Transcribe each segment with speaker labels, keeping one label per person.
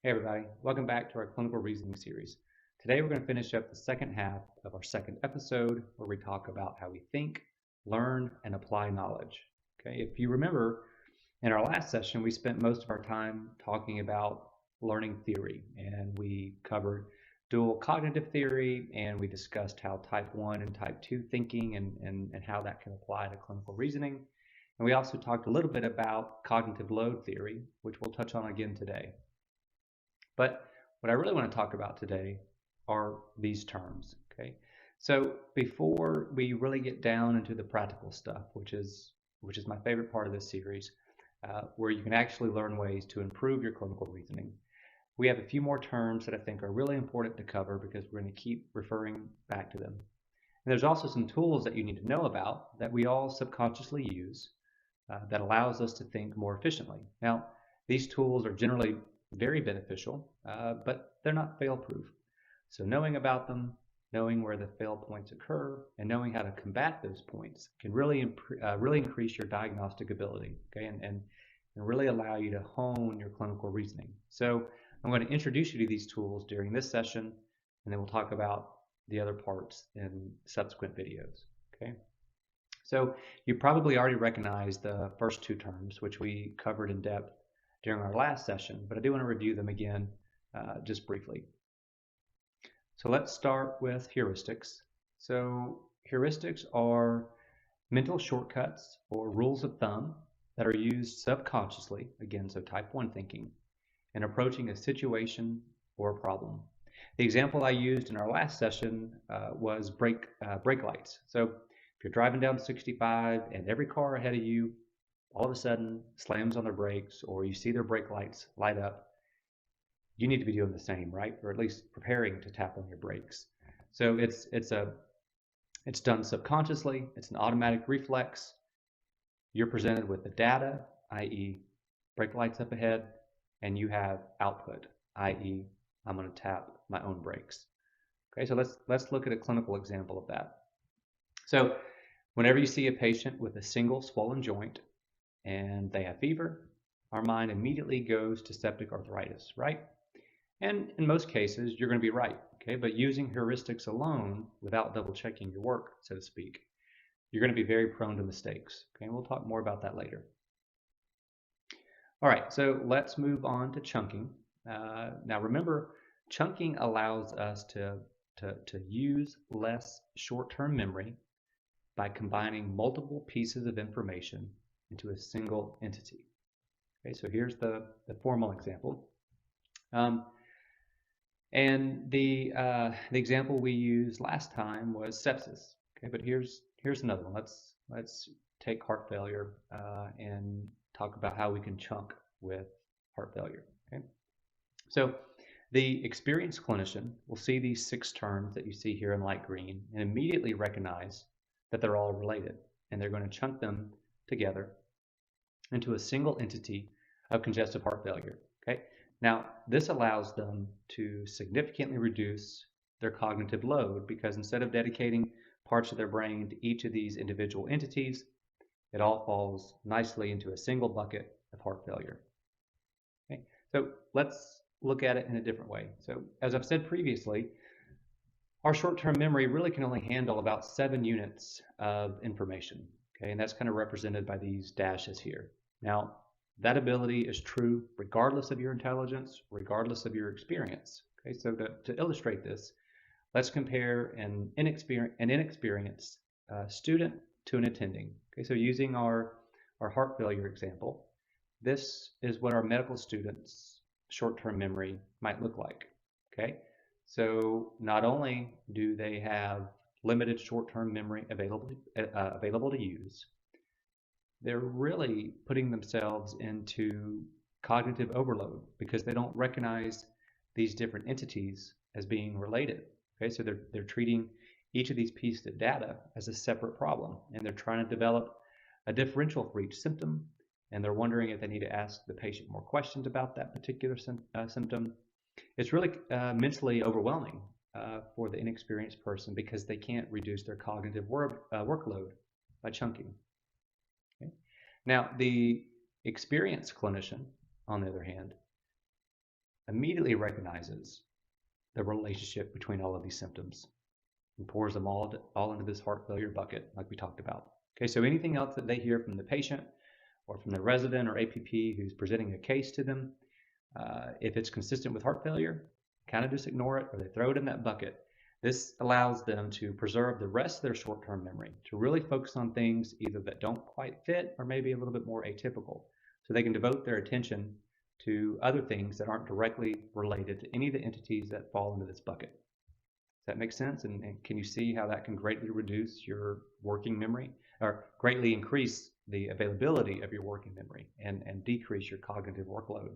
Speaker 1: Hey everybody, welcome back to our clinical reasoning series. Today we're going to finish up the second half of our second episode where we talk about how we think, learn, and apply knowledge. Okay, if you remember, in our last session we spent most of our time talking about learning theory, and we covered dual cognitive theory, and we discussed how type 1 and type 2 thinking and how that can apply to clinical reasoning. And we also talked a little bit about cognitive load theory, which we'll touch on again today. But what I really want to talk about today are these terms, okay? So before we really get down into the practical stuff, which is my favorite part of this series, where you can actually learn ways to improve your clinical reasoning, we have a few more terms that I think are really important to cover because we're going to keep referring back to them. And there's also some tools that you need to know about that we all subconsciously use that allows us to think more efficiently. Now, these tools are generally very beneficial, but they're not fail-proof. So knowing about them, knowing where the fail points occur, and knowing how to combat those points can really increase your diagnostic ability, okay, and really allow you to hone your clinical reasoning. So I'm going to introduce you to these tools during this session, and then we'll talk about the other parts in subsequent videos, okay? So you probably already recognize the first two terms, which we covered in depth during our last session, but I do want to review them again just briefly. So let's start with heuristics. So heuristics are mental shortcuts or rules of thumb that are used subconsciously, again, so type 1 thinking, in approaching a situation or a problem. The example I used in our last session was brake lights. So if you're driving down 65 and every car ahead of you all of a sudden slams on their brakes, or you see their brake lights light up, you need to be doing the same, right? Or at least preparing to tap on your brakes. So it's done subconsciously. It's an automatic reflex. You're presented with the data, i.e. brake lights up ahead, and you have output, i.e. I'm going to tap my own brakes. Okay, so let's look at a clinical example of that. So whenever you see a patient with a single swollen joint and they have fever, our mind immediately goes to septic arthritis, right? And in most cases, you're going to be right, okay? But using heuristics alone, without double checking your work, so to speak, you're going to be very prone to mistakes, okay? And we'll talk more about that later. All right, so let's move on to chunking. Now remember, chunking allows us to use less short-term memory by combining multiple pieces of information into a single entity. Okay, so here's the formal example. And the example we used last time was sepsis. Okay, but here's another one. Let's take heart failure and talk about how we can chunk with heart failure. Okay, so the experienced clinician will see these 6 terms that you see here in light green and immediately recognize that they're all related, and they're going to chunk them together into a single entity of congestive heart failure. Okay, now this allows them to significantly reduce their cognitive load, because instead of dedicating parts of their brain to each of these individual entities, it all falls nicely into a single bucket of heart failure. Okay, so let's look at it in a different way. So as I've said previously, our short-term memory really can only handle about 7 units of information. Okay, and that's kind of represented by these dashes here. Now, that ability is true regardless of your intelligence, regardless of your experience. Okay, so to illustrate this, let's compare an inexperienced student to an attending. Okay, so using our heart failure example, this is what our medical students' short-term memory might look like. Okay, so not only do they have limited short-term memory available to use, they're really putting themselves into cognitive overload because they don't recognize these different entities as being related. Okay, so they're treating each of these pieces of data as a separate problem, and they're trying to develop a differential for each symptom, and they're wondering if they need to ask the patient more questions about that particular symptom. It's really mentally overwhelming for the inexperienced person because they can't reduce their cognitive workload by chunking. Okay? Now, the experienced clinician, on the other hand, immediately recognizes the relationship between all of these symptoms and pours them all into this heart failure bucket like we talked about. Okay, so anything else that they hear from the patient or from the resident or APP who's presenting a case to them, if it's consistent with heart failure, kind of just ignore it or they throw it in that bucket. This allows them to preserve the rest of their short-term memory, to really focus on things either that don't quite fit or maybe a little bit more atypical. So they can devote their attention to other things that aren't directly related to any of the entities that fall into this bucket. Does that make sense? And can you see how that can greatly reduce your working memory or greatly increase the availability of your working memory and decrease your cognitive workload?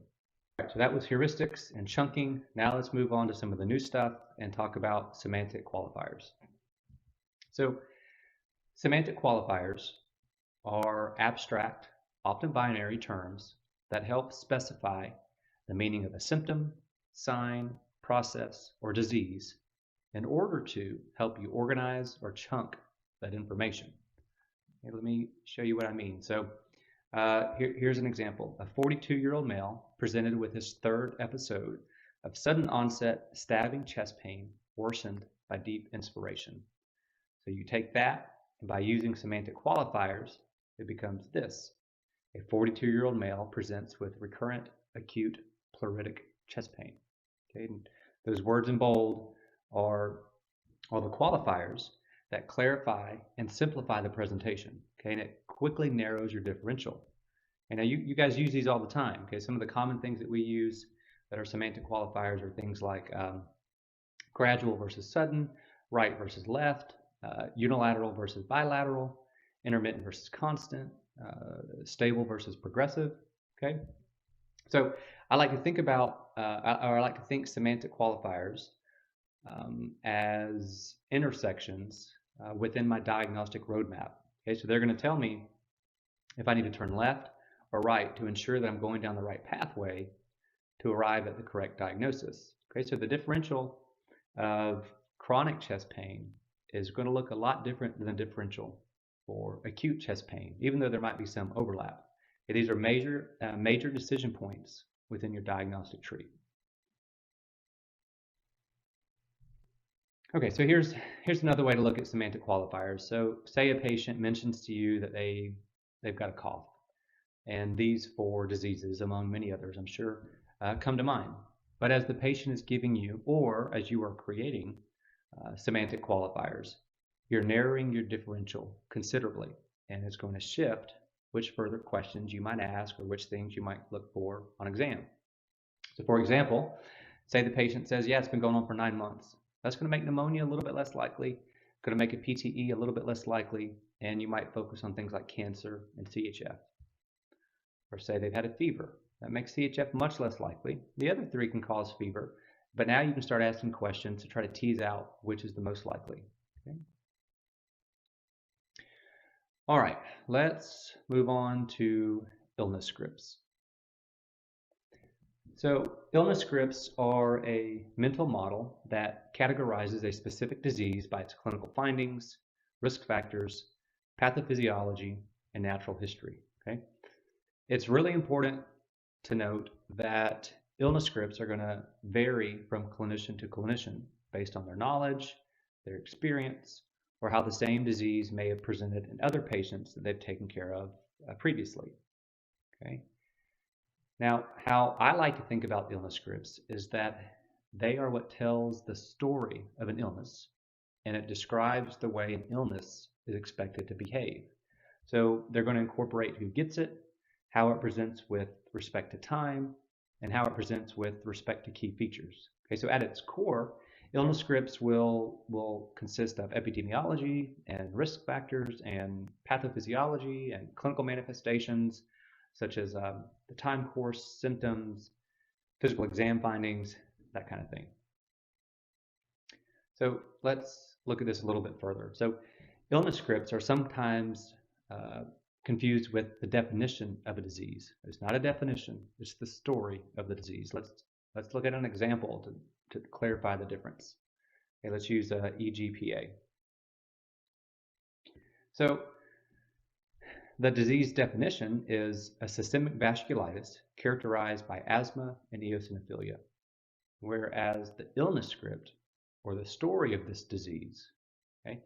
Speaker 1: Right, so that was heuristics and chunking. Now let's move on to some of the new stuff and talk about semantic qualifiers. So semantic qualifiers are abstract, often binary terms that help specify the meaning of a symptom, sign, process, or disease in order to help you organize or chunk that information. Okay, let me show you what I mean. So here's an example. A 42-year-old male presented with his third episode of sudden onset stabbing chest pain worsened by deep inspiration. So you take that, and by using semantic qualifiers, it becomes this. A 42-year-old male presents with recurrent acute pleuritic chest pain. Okay, and those words in bold are the qualifiers that clarify and simplify the presentation. Okay, and it quickly narrows your differential. And now you guys use these all the time. Okay, some of the common things that we use that are semantic qualifiers are things like gradual versus sudden, right versus left, unilateral versus bilateral, intermittent versus constant, stable versus progressive. Okay, so I like to think about, or I like to think semantic qualifiers as intersections within my diagnostic roadmap. Okay, so they're going to tell me if I need to turn left or right to ensure that I'm going down the right pathway to arrive at the correct diagnosis. Okay, so the differential of chronic chest pain is going to look a lot different than the differential for acute chest pain, even though there might be some overlap. Okay, these are major decision points within your diagnostic tree. Okay, so here's another way to look at semantic qualifiers. So say a patient mentions to you that they've got a cough, and these four diseases, among many others, I'm sure, come to mind. But as the patient is giving you, or as you are creating semantic qualifiers, you're narrowing your differential considerably, and it's going to shift which further questions you might ask or which things you might look for on exam. So for example, say the patient says, yeah, it's been going on for 9 months. That's going to make pneumonia a little bit less likely, going to make a PTE a little bit less likely, and you might focus on things like cancer and CHF. Or say they've had a fever. That makes CHF much less likely. The other three can cause fever, but now you can start asking questions to try to tease out which is the most likely. Okay? All right, let's move on to illness scripts. So illness scripts are a mental model that categorizes a specific disease by its clinical findings, risk factors, pathophysiology, and natural history. Okay? It's really important to note that illness scripts are going to vary from clinician to clinician based on their knowledge, their experience, or how the same disease may have presented in other patients that they've taken care of previously. Okay? Now, how I like to think about illness scripts is that they are what tells the story of an illness, and it describes the way an illness is expected to behave. So they're going to incorporate who gets it, how it presents with respect to time, and how it presents with respect to key features. Okay, so at its core, illness scripts will consist of epidemiology and risk factors and pathophysiology and clinical manifestations such as the time course, symptoms, physical exam findings, that kind of thing. So let's look at this a little bit further. So illness scripts are sometimes confused with the definition of a disease. It's not a definition, it's the story of the disease. Let's look at an example to clarify the difference. Okay, let's use EGPA. So the disease definition is a systemic vasculitis characterized by asthma and eosinophilia. whereas the illness script, or the story of this disease, okay,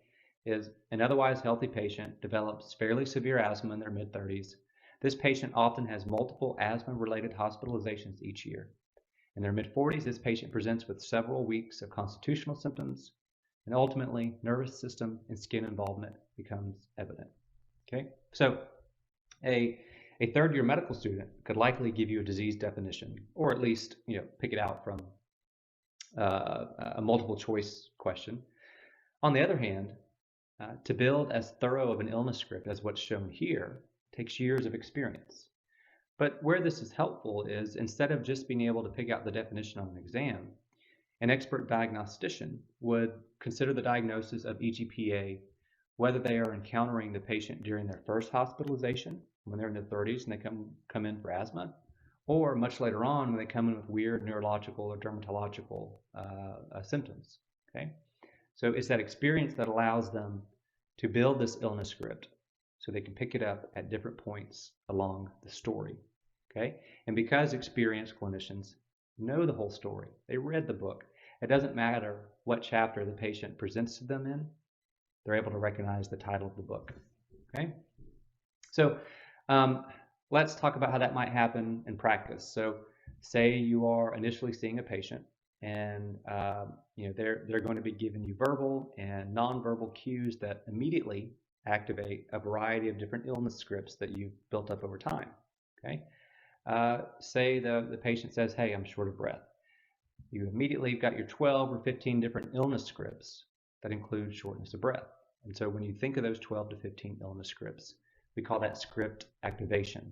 Speaker 1: is an otherwise healthy patient develops fairly severe asthma in their mid-30s. This patient often has multiple asthma-related hospitalizations each year. In their mid-40s, this patient presents with several weeks of constitutional symptoms, and ultimately, nervous system and skin involvement becomes evident. Okay, so a third-year medical student could likely give you a disease definition, or at least pick it out from a multiple choice question. On the other hand, to build as thorough of an illness script as what's shown here takes years of experience. But where this is helpful is, instead of just being able to pick out the definition on an exam, an expert diagnostician would consider the diagnosis of EGPA, whether they are encountering the patient during their first hospitalization, when they're in their 30s and they come in for asthma, or much later on when they come in with weird neurological or dermatological symptoms. Okay, so it's that experience that allows them to build this illness script so they can pick it up at different points along the story. Okay, and because experienced clinicians know the whole story, they read the book, it doesn't matter what chapter the patient presents to them in, they're able to recognize the title of the book. Okay, so let's talk about how that might happen in practice. So say you are initially seeing a patient, and they're going to be giving you verbal and nonverbal cues that immediately activate a variety of different illness scripts that you've built up over time. Okay, say the patient says, "Hey, I'm short of breath." You immediately got your 12 or 15 different illness scripts that include shortness of breath. And so when you think of those 12 to 15 illness scripts, we call that script activation.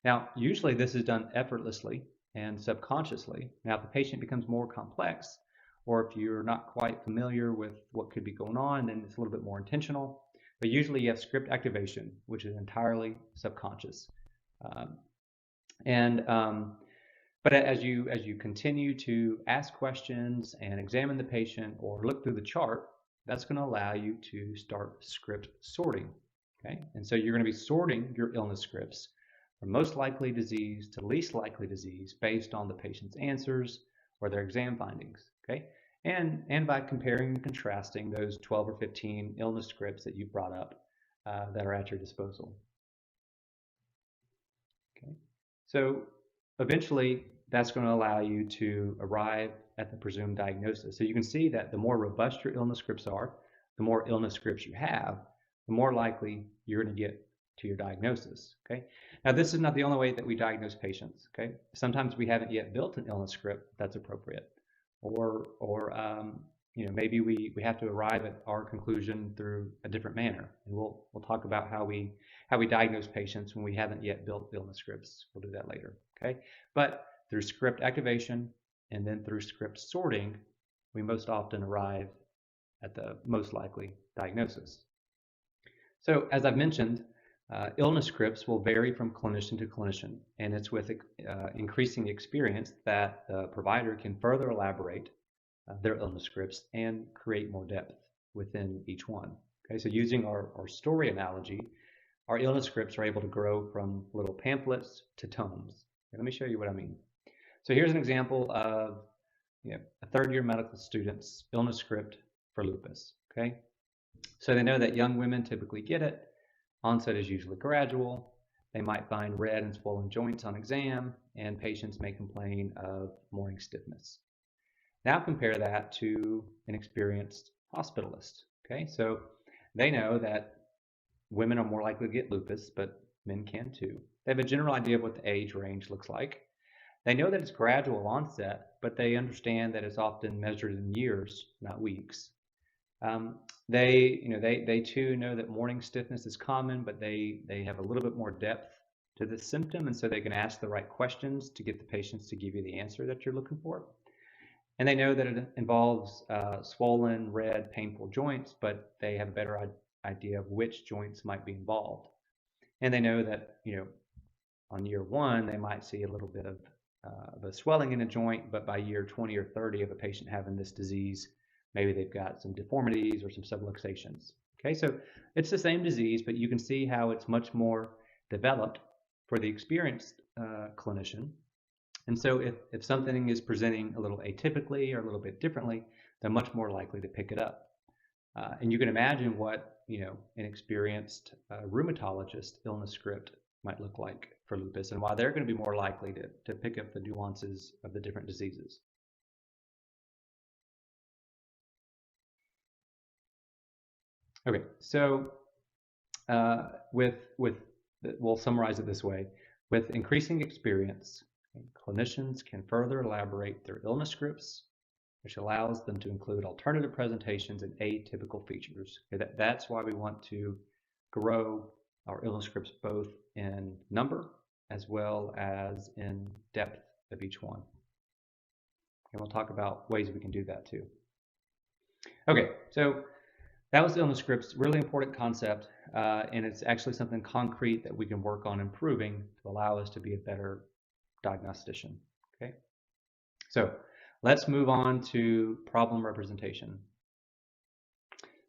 Speaker 1: Now, usually this is done effortlessly and subconsciously. Now, if the patient becomes more complex, or if you're not quite familiar with what could be going on, then it's a little bit more intentional. But usually you have script activation, which is entirely subconscious. But as you continue to ask questions and examine the patient or look through the chart, that's going to allow you to start script sorting. Okay, and so you're going to be sorting your illness scripts from most likely disease to least likely disease based on the patient's answers or their exam findings. Okay, and by comparing and contrasting those 12 or 15 illness scripts that you brought up that are at your disposal. Okay, so eventually, that's going to allow you to arrive at the presumed diagnosis. So you can see that the more robust your illness scripts are, the more illness scripts you have, the more likely you're going to get to your diagnosis. Okay. Now, this is not the only way that we diagnose patients. Okay. Sometimes we haven't yet built an illness script that's appropriate, or maybe we have to arrive at our conclusion through a different manner. And we'll talk about how we diagnose patients when we haven't yet built illness scripts. We'll do that later. Okay, but through script activation and then through script sorting, we most often arrive at the most likely diagnosis. So as I've mentioned, illness scripts will vary from clinician to clinician, and it's with increasing experience that the provider can further elaborate their illness scripts and create more depth within each one. Okay, so using our story analogy, our illness scripts are able to grow from little pamphlets to tomes. Okay, let me show you what I mean. So here's an example of a third-year medical student's illness script for lupus. Okay, so they know that young women typically get it. Onset is usually gradual. They might find red and swollen joints on exam, and patients may complain of morning stiffness. Now compare that to an experienced hospitalist. Okay, so they know that women are more likely to get lupus, but men can too. They have a general idea of what the age range looks like. They know that it's gradual onset, but they understand that it's often measured in years, not weeks. They too know that morning stiffness is common, but they have a little bit more depth to the symptom, and so they can ask the right questions to get the patients to give you the answer that you're looking for. And they know that it involves swollen, red, painful joints, but they have a better idea of which joints might be involved. And they know that, on year 1, they might see a little bit of a swelling in a joint, but by year 20 or 30 of a patient having this disease, maybe they've got some deformities or some subluxations. Okay, so it's the same disease, but you can see how it's much more developed for the experienced clinician And so if something is presenting a little atypically or a little bit differently, they're much more likely to pick it up. And you can imagine what an experienced rheumatologist illness script might look like for lupus, and why they're going to be more likely to pick up the nuances of the different diseases. Okay, so we'll summarize it this way: with increasing experience, clinicians can further elaborate their illness scripts, which allows them to include alternative presentations and atypical features. Okay, that's why we want to grow our illness scripts both in number as well as in depth of each one. And we'll talk about ways we can do that too. Okay, so that was illness scripts, really important concept, and it's actually something concrete that we can work on improving to allow us to be a better diagnostician. Okay, so let's move on to problem representation.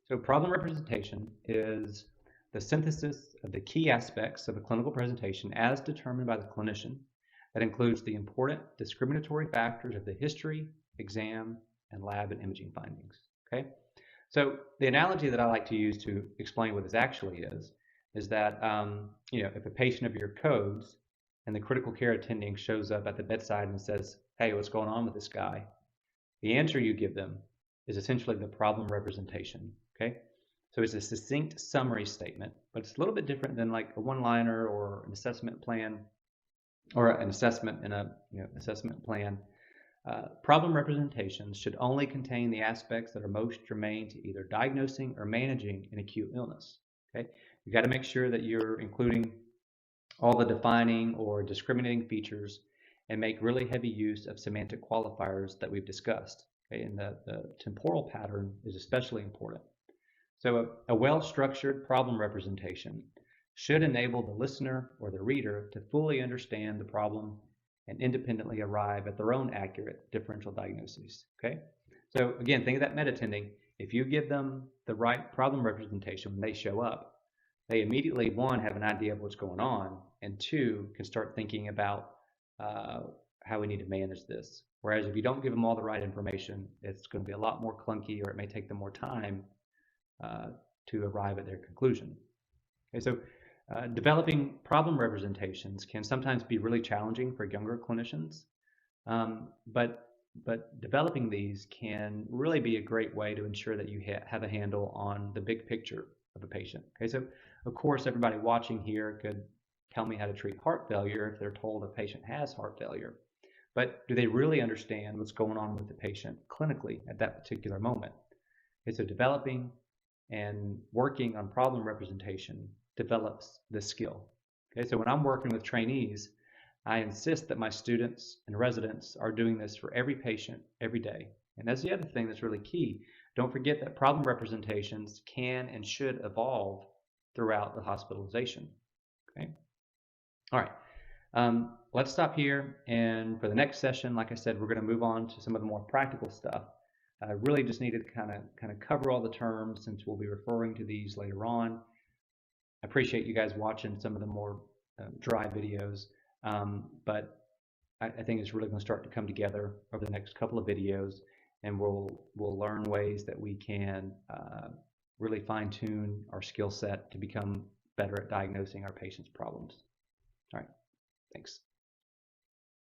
Speaker 1: So problem representation is the synthesis of the key aspects of a clinical presentation as determined by the clinician. That includes the important discriminatory factors of the history, exam, and lab and imaging findings. Okay, so the analogy that I like to use to explain what this actually is that if a patient of your codes and the critical care attending shows up at the bedside and says, "Hey, what's going on with this guy?" The answer you give them is essentially the problem representation. Okay, so it's a succinct summary statement, but it's a little bit different than like a one-liner or an assessment plan or an assessment in a assessment plan. Problem representations should only contain the aspects that are most germane to either diagnosing or managing an acute illness. Okay, you got to make sure that you're including all the defining or discriminating features and make really heavy use of semantic qualifiers that we've discussed. Okay, and the temporal pattern is especially important. So a well-structured problem representation should enable the listener or the reader to fully understand the problem and independently arrive at their own accurate differential diagnoses. Okay, so again, think of that med-attending. If you give them the right problem representation when they show up, they immediately, one, have an idea of what's going on, and two, can start thinking about how we need to manage this. Whereas if you don't give them all the right information, it's going to be a lot more clunky, or it may take them more time to arrive at their conclusion. Okay, so developing problem representations can sometimes be really challenging for younger clinicians, but developing these can really be a great way to ensure that you have a handle on the big picture of a patient. Okay, so of course everybody watching here could tell me how to treat heart failure if they're told a patient has heart failure, but do they really understand what's going on with the patient clinically at that particular moment? Okay, so developing and working on problem representation develops this skill. Okay, so when I'm working with trainees, I insist that my students and residents are doing this for every patient every day. And that's the other thing that's really key. Don't forget that problem representations can and should evolve throughout the hospitalization. Okay. All right. Let's stop here. And for the next session, like I said, we're going to move on to some of the more practical stuff. I really just needed to kind of cover all the terms since we'll be referring to these later on. I appreciate you guys watching some of the more dry videos, but I think it's really going to start to come together over the next couple of videos, and we'll learn ways that we can really fine-tune our skill set to become better at diagnosing our patients' problems. All right, thanks.